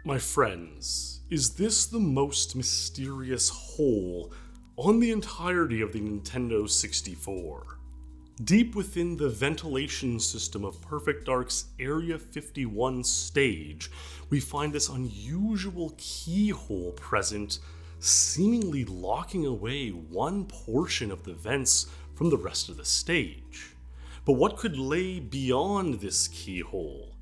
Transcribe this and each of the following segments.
My friends, is this the most mysterious hole on the entirety of the Nintendo 64? Deep within the ventilation system of Perfect Dark's Area 51 stage, we find this unusual keyhole present, seemingly locking away one portion of the vents from the rest of the stage. But what could lay beyond this keyhole?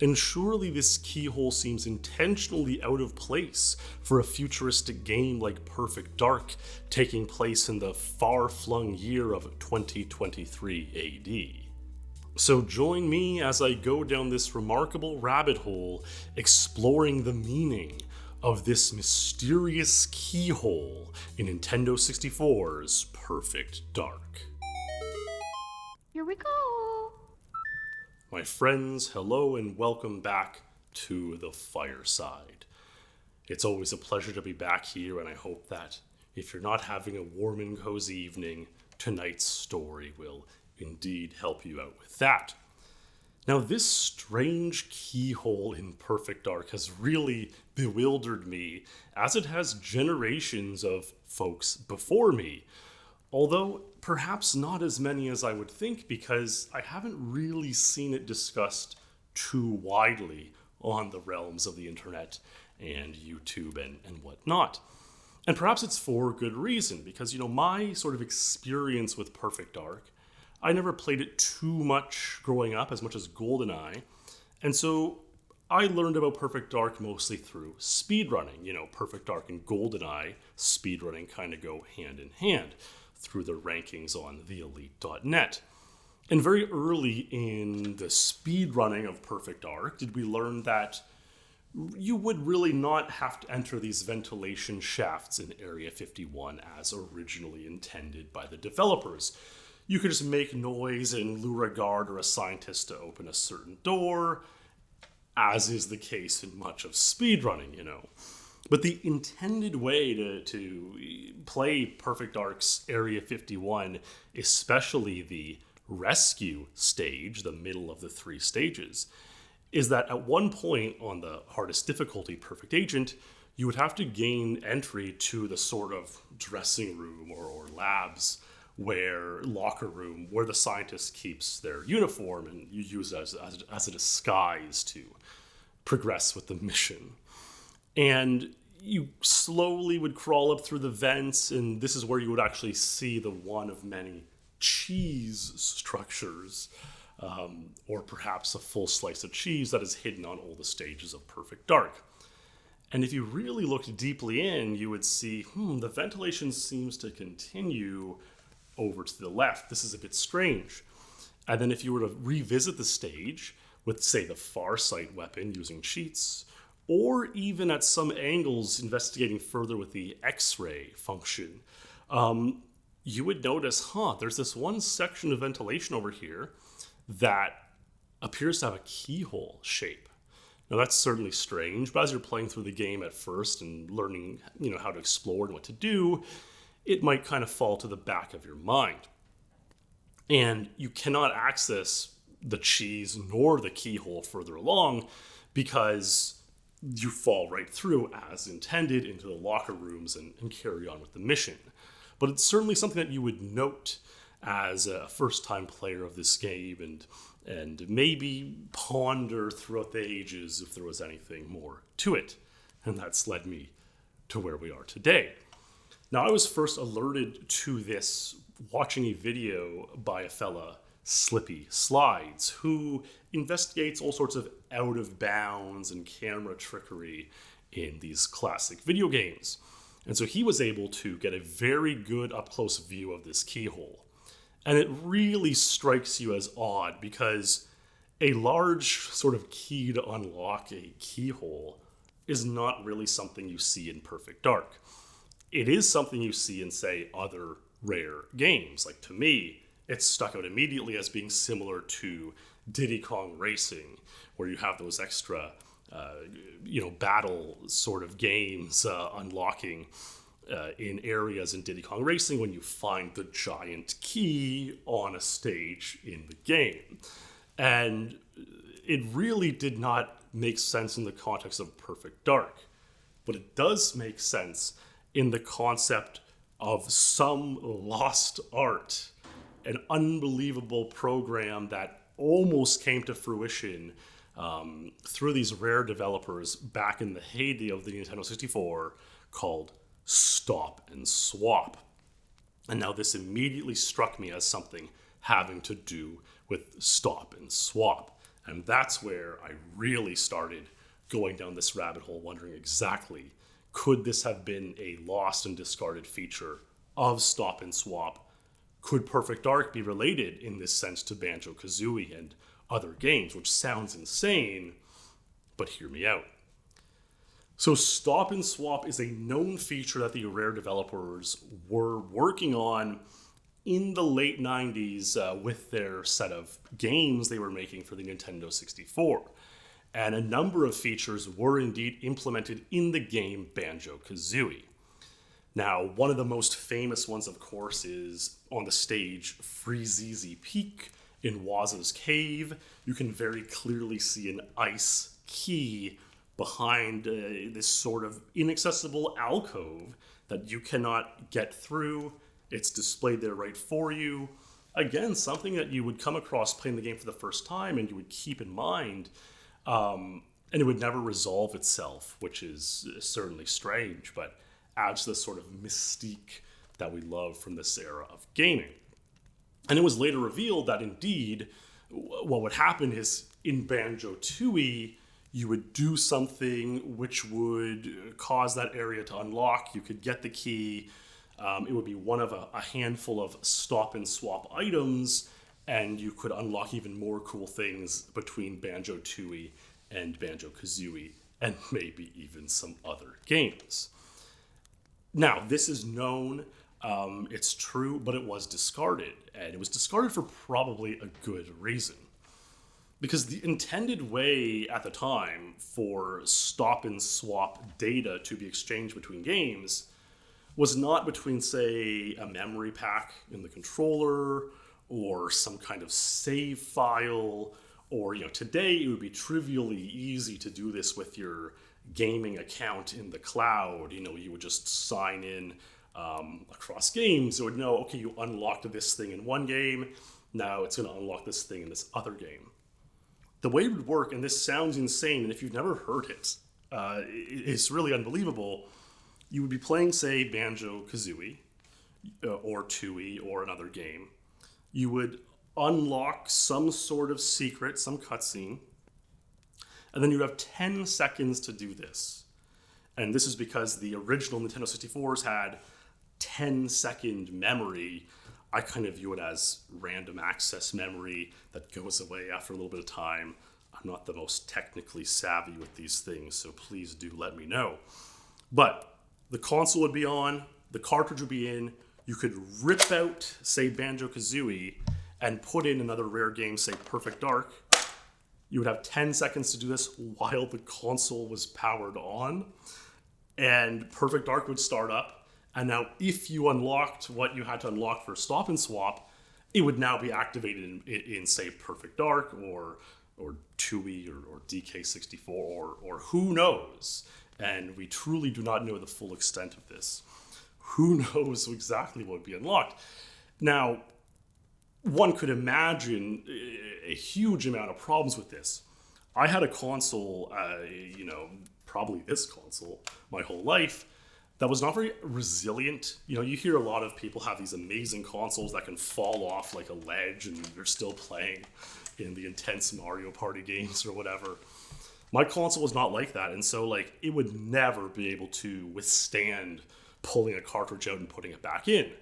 And surely this keyhole seems intentionally out of place for a futuristic game like Perfect Dark, taking place in the far-flung year of 2023 AD. So join me as I go down this remarkable rabbit hole, exploring the meaning of this mysterious keyhole in Nintendo 64's Perfect Dark. Here we go! My friends, hello and welcome back to the fireside. It's always a pleasure to be back here, and I hope that if you're not having a warm and cozy evening, tonight's story will indeed help you out with that. Now, this strange keyhole in Perfect Dark has really bewildered me, as it has generations of folks before me. Although perhaps not as many as I would think, because I haven't really seen it discussed too widely on the realms of the internet and YouTube and whatnot. And perhaps it's for good reason, because, my sort of experience with Perfect Dark, I never played it too much growing up, as much as GoldenEye. And so I learned about Perfect Dark mostly through speedrunning. Perfect Dark and GoldenEye speedrunning kind of go hand in hand through the rankings on theelite.net. And very early in the speedrunning of Perfect Dark did we learn that you would really not have to enter these ventilation shafts in Area 51 as originally intended by the developers. You could just make noise and lure a guard or a scientist to open a certain door, as is the case in much of speedrunning, But the intended way to play Perfect Dark's Area 51, especially the rescue stage, the middle of the three stages, is that at one point on the hardest difficulty, Perfect Agent, you would have to gain entry to the sort of dressing room or labs locker room where the scientist keeps their uniform, and you use it as a disguise to progress with the mission. And you slowly would crawl up through the vents, and this is where you would actually see the one of many cheese structures, or perhaps a full slice of cheese that is hidden on all the stages of Perfect Dark. And if you really looked deeply in, you would see, the ventilation seems to continue over to the left. This is a bit strange. And then if you were to revisit the stage with, say, the fireside weapon using cheats, or even at some angles investigating further with the X-ray function, you would notice, there's this one section of ventilation over here that appears to have a keyhole shape. Now that's certainly strange, but as you're playing through the game at first and learning, how to explore and what to do, it might kind of fall to the back of your mind. And you cannot access the cheese nor the keyhole further along because you fall right through as intended into the locker rooms and carry on with the mission. But it's certainly something that you would note as a first-time player of this game and maybe ponder throughout the ages if there was anything more to it. And that's led me to where we are today. Now, I was first alerted to this watching a video by a fella, Slippy Slides, who investigates all sorts of out of bounds and camera trickery in these classic video games. And so he was able to get a very good up close view of this keyhole. And it really strikes you as odd because a large sort of key to unlock a keyhole is not really something you see in Perfect Dark. It is something you see in, say, other rare games. Like, to me, it's stuck out immediately as being similar to Diddy Kong Racing, where you have those extra, battle sort of games unlocking in areas in Diddy Kong Racing when you find the giant key on a stage in the game. And it really did not make sense in the context of Perfect Dark. But it does make sense in the concept of some lost art, an unbelievable program that almost came to fruition through these rare developers back in the heyday of the Nintendo 64 called Stop N Swop. And now this immediately struck me as something having to do with Stop N Swop. And that's where I really started going down this rabbit hole, wondering exactly, could this have been a lost and discarded feature of Stop N Swop? Could Perfect Dark be related in this sense to Banjo Kazooie and other games, which sounds insane, but hear me out. So Stop N Swop is a known feature that the Rare developers were working on in the late 90s with their set of games they were making for the Nintendo 64. And a number of features were indeed implemented in the game Banjo Kazooie. Now, one of the most famous ones, of course, is on the stage Freezeezy Peak in Waz's Cave. You can very clearly see an ice key behind this sort of inaccessible alcove that you cannot get through. It's displayed there right for you. Again, something that you would come across playing the game for the first time and you would keep in mind, and it would never resolve itself, which is certainly strange, but adds to the sort of mystique that we love from this era of gaming. And it was later revealed that indeed what would happen is in Banjo Tooie, you would do something which would cause that area to unlock. You could get the key. It would be one of a handful of Stop N Swop items, and you could unlock even more cool things between Banjo Tooie and Banjo Kazooie, and maybe even some other games. Now, this is known, it's true, but it was discarded. And it was discarded for probably a good reason. Because the intended way at the time for Stop N Swop data to be exchanged between games was not between, say, a memory pack in the controller or some kind of save file, or, today it would be trivially easy to do this with your gaming account in the cloud. You would just sign in across games. It would know, okay, you unlocked this thing in one game, now it's going to unlock this thing in this other game. The way it would work, and this sounds insane, and if you've never heard it, it's really unbelievable. You would be playing, say, Banjo Kazooie, or Tooie, or another game. You would unlock some sort of secret, some cutscene, and then you have 10 seconds to do this. And this is because the original Nintendo 64s had 10-second memory. I kind of view it as random access memory that goes away after a little bit of time. I'm not the most technically savvy with these things, so please do let me know. But the console would be on, the cartridge would be in, you could rip out, say, Banjo Kazooie, and put in another rare game, say Perfect Dark. You would have 10 seconds to do this while the console was powered on, and Perfect Dark would start up. And now if you unlocked what you had to unlock for Stop N Swop, it would now be activated in say, Perfect Dark or Tooie or DK64 or who knows. And we truly do not know the full extent of this. Who knows exactly what would be unlocked? Now, one could imagine a huge amount of problems with this. I had a console, probably this console, my whole life, that was not very resilient. You hear a lot of people have these amazing consoles that can fall off like a ledge and they're still playing in the intense Mario Party games or whatever. My console was not like that, and so it would never be able to withstand pulling a cartridge out and putting it back in.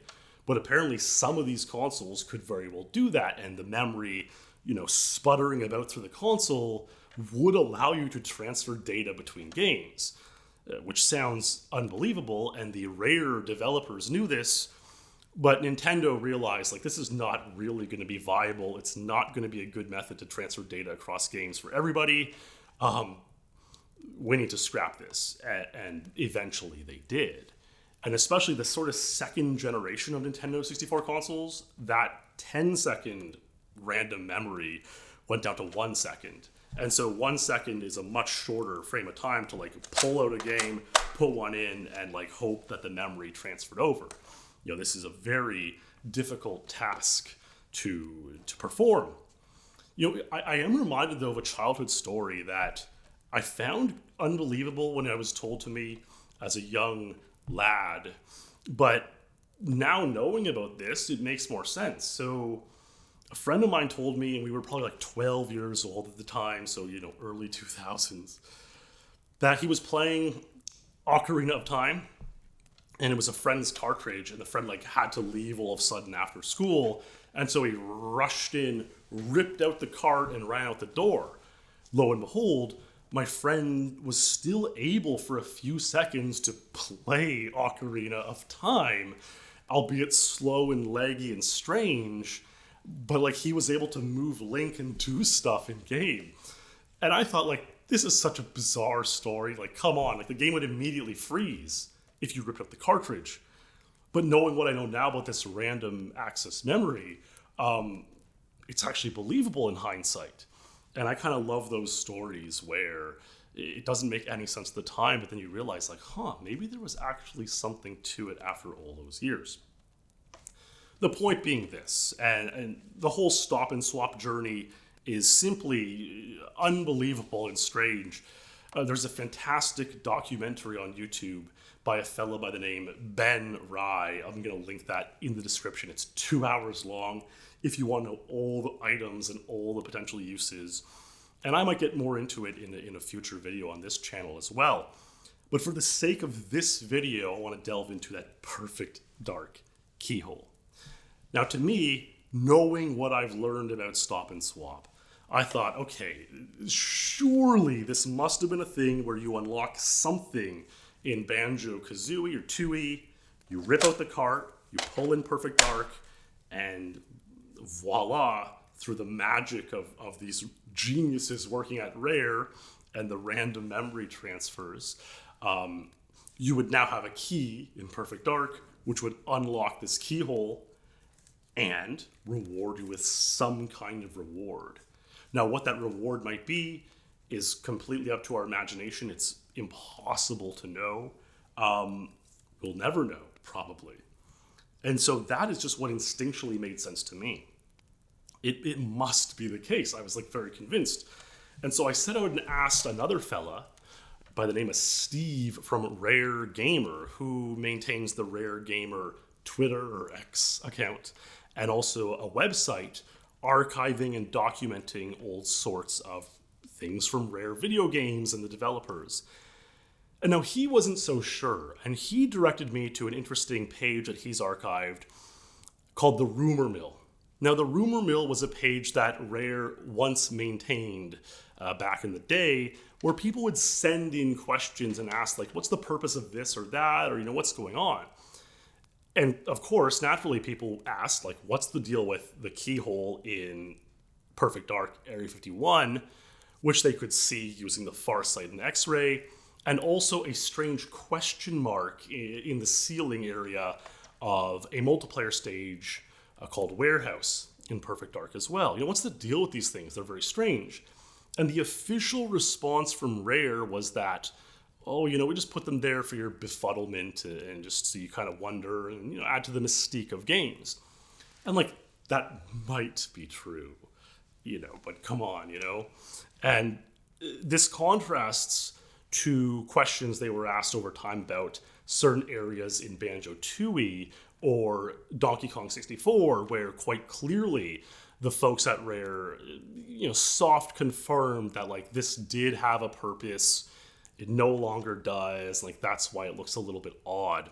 But apparently some of these consoles could very well do that, and the memory, sputtering about through the console would allow you to transfer data between games, which sounds unbelievable, and the Rare developers knew this, but Nintendo realized, this is not really going to be viable. It's not going to be a good method to transfer data across games for everybody. We need to scrap this, and eventually they did. And especially the sort of second generation of Nintendo 64 consoles, that 10-second random memory went down to 1 second. And so 1 second is a much shorter frame of time to like pull out a game, put one in, and like hope that the memory transferred over. This is a very difficult task to perform. I am reminded though of a childhood story that I found unbelievable when it was told to me as a young lad, but now knowing about this, it makes more sense. So a friend of mine told me, and we were probably like 12 years old at the time, so early 2000s, that he was playing Ocarina of Time, and it was a friend's cartridge, and the friend like had to leave all of a sudden after school, and so he rushed in, ripped out the cart, and ran out the door. Lo and behold, my friend was still able for a few seconds to play Ocarina of Time, albeit slow and laggy and strange, but like he was able to move Link and do stuff in game. And I thought, like, this is such a bizarre story. Like, come on, like the game would immediately freeze if you ripped up the cartridge. But knowing what I know now about this random access memory, it's actually believable in hindsight. And I kind of love those stories where it doesn't make any sense at the time, but then you realize, like, maybe there was actually something to it after all those years. The point being this, and the whole Stop N Swop journey is simply unbelievable and strange. There's a fantastic documentary on YouTube by a fellow by the name Ben Rye. I'm going to link that in the description. It's 2 hours long if you want to know all the items and all the potential uses. And I might get more into it in a future video on this channel as well. But for the sake of this video, I want to delve into that perfect dark keyhole. Now, to me, knowing what I've learned about Stop N Swop, I thought, okay, surely this must have been a thing where you unlock something in Banjo Kazooie or Tooie, you rip out the cart, you pull in Perfect Dark, and voila, through the magic of these geniuses working at Rare and the random memory transfers, you would now have a key in Perfect Dark, which would unlock this keyhole and reward you with some kind of reward. Now, what that reward might be is completely up to our imagination. It's impossible to know. We'll never know, probably. And so that is just what instinctually made sense to me. It must be the case. I was like very convinced. And so I set out and asked another fella by the name of Steve from Rare Gamer, who maintains the Rare Gamer Twitter or X account, and also a website archiving and documenting all sorts of things from Rare video games and the developers. And now he wasn't so sure, and he directed me to an interesting page that he's archived called the Rumour Mill. Now, the Rumour Mill was a page that Rare once maintained back in the day, where people would send in questions and ask, like, what's the purpose of this or that, or, what's going on? And of course, naturally, people asked, like, what's the deal with the keyhole in Perfect Dark Area 51, which they could see using the Farsight and X-ray, and also a strange question mark in the ceiling area of a multiplayer stage called Warehouse in Perfect Dark as well. What's the deal with these things? They're very strange. And the official response from Rare was that, we just put them there for your befuddlement and just so you kind of wonder and, add to the mystique of games. And, like, that might be true, but come on, And this contrasts to questions they were asked over time about certain areas in Banjo Tooie or Donkey Kong 64, where quite clearly the folks at Rare, soft confirmed that, like, this did have a purpose. It no longer does. Like, that's why it looks a little bit odd.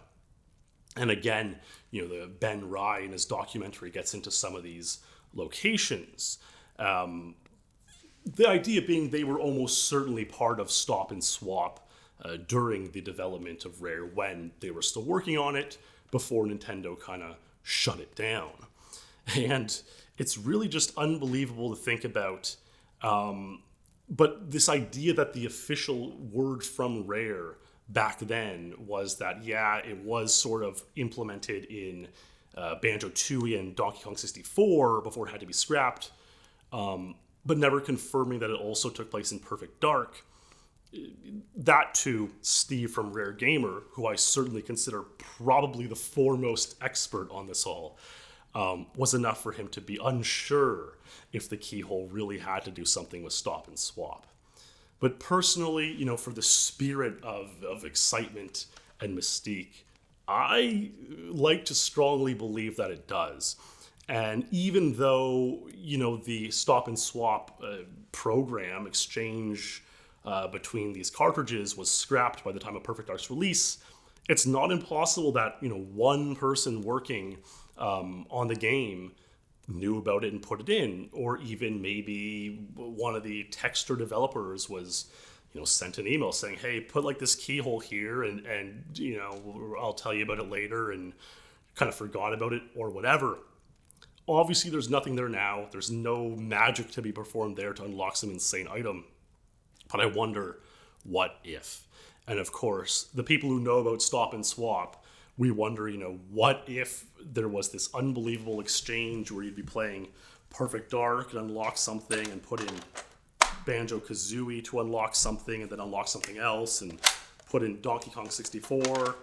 And again, the Ben Rye in his documentary gets into some of these locations. The idea being they were almost certainly part of Stop N Swop during the development of Rare when they were still working on it before Nintendo kind of shut it down. And it's really just unbelievable to think about. But this idea that the official word from Rare back then was that, it was sort of implemented in Banjo Tooie and Donkey Kong 64 before it had to be scrapped. but never confirming that it also took place in Perfect Dark. That too, Steve from Rare Gamer, who I certainly consider probably the foremost expert on this all, was enough for him to be unsure if the Keyhole really had to do something with Stop and Swap. But personally, for the spirit of excitement and mystique, I like to strongly believe that it does. And even though, the Stop and Swap program exchange between these cartridges was scrapped by the time of Perfect Dark's release, it's not impossible that, one person working on the game knew about it and put it in, or even maybe one of the Texture developers was, sent an email saying, hey, put like this keyhole here and I'll tell you about it later, and kind of forgot about it or whatever. Obviously, there's nothing there now. There's no magic to be performed there to unlock some insane item. But I wonder, what if? And of course, the people who know about Stop and Swap, we wonder, what if there was this unbelievable exchange where you'd be playing Perfect Dark and unlock something and put in Banjo Kazooie to unlock something and then unlock something else and put in Donkey Kong 64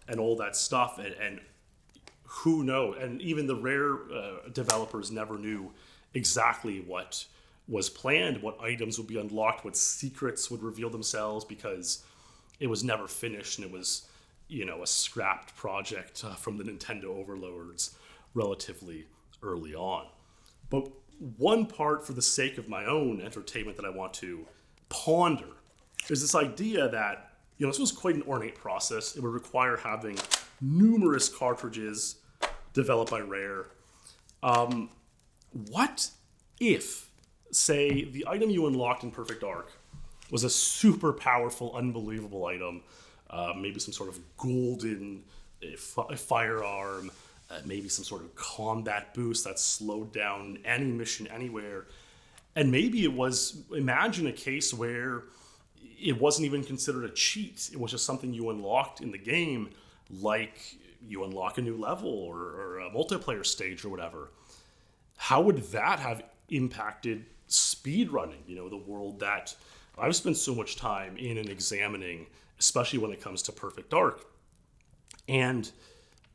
and all that stuff. And who knows? And even the Rare developers never knew exactly what was planned, what items would be unlocked, what secrets would reveal themselves, because it was never finished and it was, a scrapped project from the Nintendo overlords relatively early on. But one part, for the sake of my own entertainment, that I want to ponder is this idea that, this was quite an ornate process. It would require having numerous cartridges developed by Rare. What if, say, the item you unlocked in Perfect Dark was a super powerful, unbelievable item, maybe some sort of golden firearm, maybe some sort of combat boost that slowed down any mission anywhere. And maybe it was, imagine a case where it wasn't even considered a cheat. It was just something you unlocked in the game, like you unlock a new level or a multiplayer stage or whatever. How would that have impacted speedrunning? The world that I've spent so much time in and examining, especially when it comes to Perfect Dark. And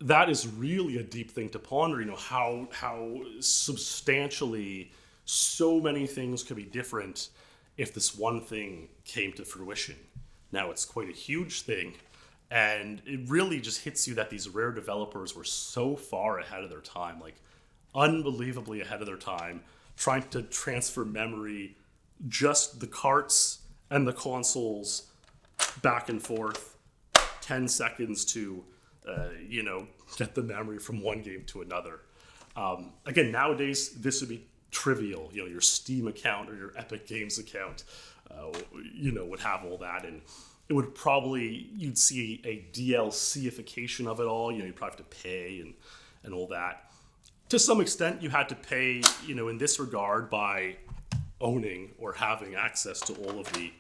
that is really a deep thing to ponder, how substantially so many things could be different if this one thing came to fruition. Now, it's quite a huge thing, and it really just hits you that these Rare developers were so far ahead of their time, like unbelievably ahead of their time, trying to transfer memory, just the carts and the consoles back and forth, 10 seconds to, get the memory from one game to another. Again, nowadays, this would be trivial. Your Steam account or your Epic Games account, would have all that. And it would probably, you'd see a DLC-ification of it all. You'd probably have to pay and all that. To some extent, you had to pay, in this regard by owning or having access to all of the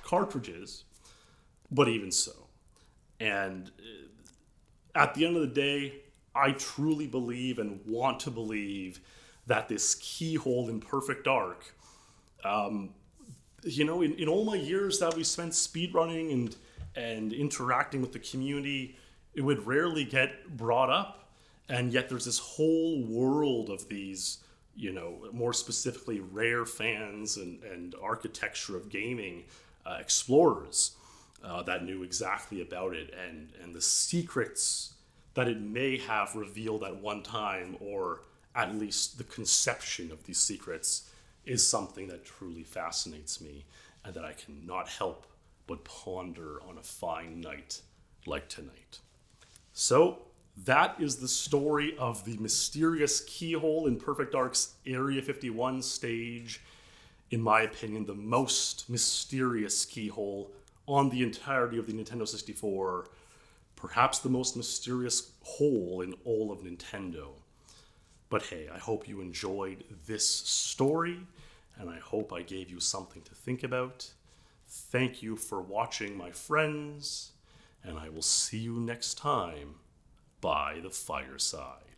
cartridges, but even so. And at the end of the day, I truly believe and want to believe that this Keyhole in Perfect Dark, in all my years that we spent speedrunning and interacting with the community, it would rarely get brought up. And yet there's this whole world of these, more specifically Rare fans and architecture of gaming explorers that knew exactly about it, and the secrets that it may have revealed at one time, or at least the conception of these secrets, is something that truly fascinates me and that I cannot help but ponder on a fine night like tonight. So that is the story of the mysterious Keyhole in Perfect Dark's Area 51 stage. In my opinion, the most mysterious keyhole on the entirety of the Nintendo 64. Perhaps the most mysterious hole in all of Nintendo. But hey, I hope you enjoyed this story, and I hope I gave you something to think about. Thank you for watching, my friends, and I will see you next time by the fireside.